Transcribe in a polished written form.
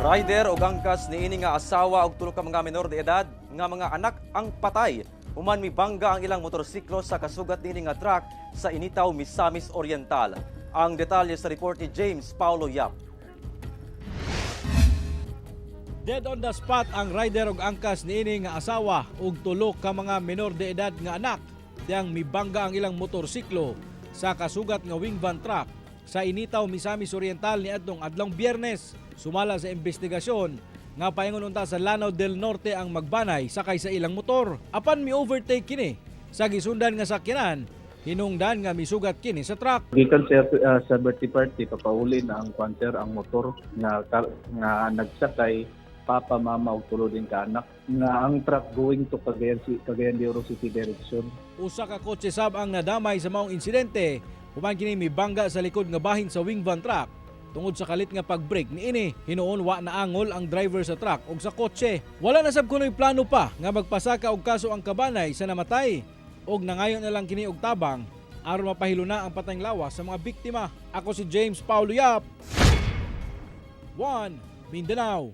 Rider o gangkas niini nga asawa og tulo ka mga menor de edad nga mga anak ang patay. Human mibangga ang ilang motorsiklo sa kasugat niini nga truck sa Initaw, Misamis Oriental. Ang detalye sa report ni James Paulo Yap. Dead on the spot ang rider og angkas niini nga asawa ug tulo ka mga menor de edad nga anak tiyang mibangga ang ilang motorsiklo sa kasugat nga wing van truck sa Initaw, Misamis Oriental niadtong adlong Biyernes. Sumala sa investigasyon nga paingon unta sa Lanao del Norte ang magbanay sakay sa ilang motor. Apan mi-overtake kini sa gisundan nga sakyanan, hinungdan nga misugat kini sa truck. Gikan sa birthday party, papauli na ang kwanter ang motor nga nagsakay papa, mama ug tulo din ka anak nga ang truck going to Cagayan de Oro City direction. Usa ka kotse sab ang nadamay sa maong insidente, human kini mibangga sa likod nga bahin sa wing van truck. Tungod sa kalit nga pag-brake niini, hinuon wa naangol ang driver sa truck ug sa kotse. Wala na sab kunoy plano pa nga magpasaka og kaso ang kabanay sa namatay. Og nangayon na lang kini og tabang aron mapahilo na ang patayng lawas sa mga biktima. Ako si James Paulo Yap, 1 Mindanao.